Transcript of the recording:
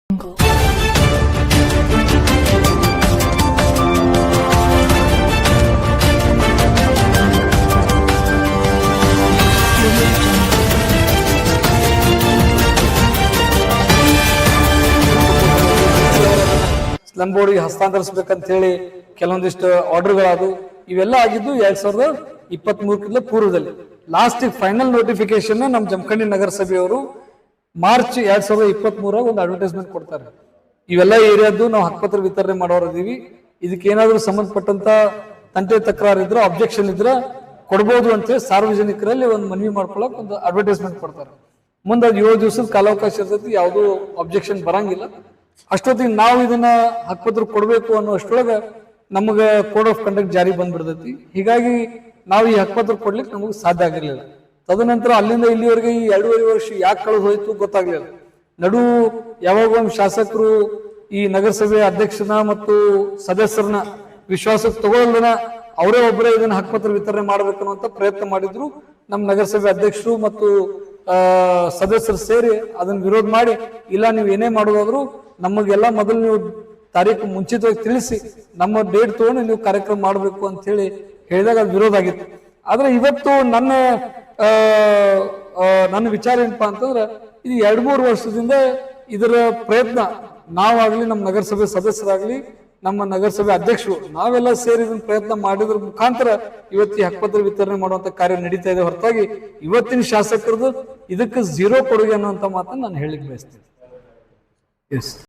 Slum ಬೋರ್ಡ್ಗೆ ಹಸ್ತಾಂತರಿಸಬೇಕಂತ ಹೇಳಿ ಕೆಲವೊಂದಿಷ್ಟು ಆರ್ಡರ್ಗಳಾದವು. ಇವೆಲ್ಲ ಆಗಿದ್ದು 2023 ಪೂರ್ವದಲ್ಲಿ. ಲಾಸ್ಟ್ ಫೈನಲ್ ನೋಟಿಫಿಕೇಶನ್ ನಮ್ಮ ಜಮಖಂಡಿ ನಗರಸಭೆಯವರು ಮಾರ್ಚ್ 2023 ಒಂದು ಅಡ್ವರ್ಟೈಸ್ಮೆಂಟ್ ಕೊಡ್ತಾರೆ. ಇವೆಲ್ಲ ಏರಿಯಾದ್ದು ನಾವು ಹಕ್ಕುಪತ್ರ ವಿತರಣೆ ಮಾಡೋರಿದ್ದೀವಿ, ಇದಕ್ಕೆ ಏನಾದ್ರು ಸಂಬಂಧಪಟ್ಟಂತ ತಂಟೆ ತಕರಾರು ಇದ್ರೆ, ಅಬ್ಜೆಕ್ಷನ್ ಇದ್ರೆ ಕೊಡ್ಬೋದು ಅಂತೇಳಿ ಸಾರ್ವಜನಿಕರಲ್ಲಿ ಒಂದು ಮನವಿ ಮಾಡ್ಕೊಳಕ್ ಒಂದು ಅಡ್ವರ್ಟೈಸ್ಮೆಂಟ್ ಕೊಡ್ತಾರೆ. ಮುಂದೆ 7 ದಿವಸದ ಕಾಲಾವಕಾಶ ಇರ್ತೈತಿ, ಯಾವುದೂ ಅಬ್ಜೆಕ್ಷನ್ ಬರಂಗಿಲ್ಲ. ಅಷ್ಟೊತ್ತಿಗೆ ನಾವು ಇದನ್ನ ಹಕ್ಕುಪತ್ರ ಕೊಡ್ಬೇಕು ಅನ್ನೋ ಅಷ್ಟೊಳಗೆ ನಮಗೆ ಕೋಡ್ ಆಫ್ ಕಂಡಕ್ಟ್ ಜಾರಿ ಬಂದ್ಬಿಡ್ತೈತಿ. ಹೀಗಾಗಿ ನಾವು ಈ ಹಕ್ಕುಪತ್ರ ಕೊಡ್ಲಿಕ್ಕೆ ನಮಗೆ ಸಾಧ್ಯ ಆಗಿರ್ಲಿಲ್ಲ. ತದನಂತರ ಅಲ್ಲಿಂದ ಇಲ್ಲಿವರೆಗೆ ಈ 2.5 ವರ್ಷ ಯಾಕೆ ಕಳೆದು ಹೋಯ್ತು ಗೊತ್ತಾಗ್ಲಿಲ್ಲ. ನಡು ಯಾವಾಗ ಒಂದು ಶಾಸಕರು ಈ ನಗರಸಭೆ ಅಧ್ಯಕ್ಷನ ಮತ್ತು ಸದಸ್ಯರನ್ನ ವಿಶ್ವಾಸಕ್ಕೆ ತಗೊಳ್ಳೋದನ್ನ ಅವರೇ ಒಬ್ಬರೇ ಇದನ್ನ ಹಕ್ಕುಪತ್ರ ವಿತರಣೆ ಮಾಡ್ಬೇಕನ್ನುವಂತ ಪ್ರಯತ್ನ ಮಾಡಿದ್ರು. ನಮ್ಮ ನಗರಸಭೆ ಅಧ್ಯಕ್ಷರು ಮತ್ತು ಸದಸ್ಯರು ಸೇರಿ ಅದನ್ನ ವಿರೋಧ ಮಾಡಿ, ಇಲ್ಲ ನೀವು ಏನೇ ಮಾಡೋದಾದ್ರು ನಮಗೆಲ್ಲ ಮೊದಲು ನೀವು ತಾರೀಕು ಮುಂಚಿತವಾಗಿ ತಿಳಿಸಿ ನಮ್ಮ ಡೇಟ್ ತಗೊಂಡು ನೀವು ಕಾರ್ಯಕ್ರಮ ಮಾಡಬೇಕು ಅಂತ ಹೇಳಿ ಹೇಳಿದಾಗ ಅದು ವಿರೋಧ ಆಗಿತ್ತು. ಆದ್ರೆ ಇವತ್ತು ನನ್ನ ವಿಚಾರ ಏನಪ್ಪಾ ಅಂತಂದ್ರೆ, ಇದು 2-3 ವರ್ಷದಿಂದ ಇದರ ಪ್ರಯತ್ನ ನಾವಾಗ್ಲಿ, ನಮ್ಮ ನಗರಸಭೆ ಸದಸ್ಯರಾಗ್ಲಿ, ನಮ್ಮ ನಗರಸಭೆ ಅಧ್ಯಕ್ಷರು ನಾವೆಲ್ಲ ಸೇರಿ ಇದನ್ನ ಪ್ರಯತ್ನ ಮಾಡಿದ್ರ ಮುಖಾಂತರ ಇವತ್ತು ಈ ಹಕ್ಕುಪತ್ರ ವಿತರಣೆ ಮಾಡುವಂತ ಕಾರ್ಯ ನಡೀತಾ ಇದೆ. ಹೊರತಾಗಿ ಇವತ್ತಿನ ಶಾಸಕರದು ಇದಕ್ಕೆ 0 ಕೊಡುಗೆ ಅನ್ನುವಂತ ಮಾತನ್ನ ನಾನು ಹೇಳಿಕ್ ಬಯಸ್ತೀನಿ. ಎಸ್.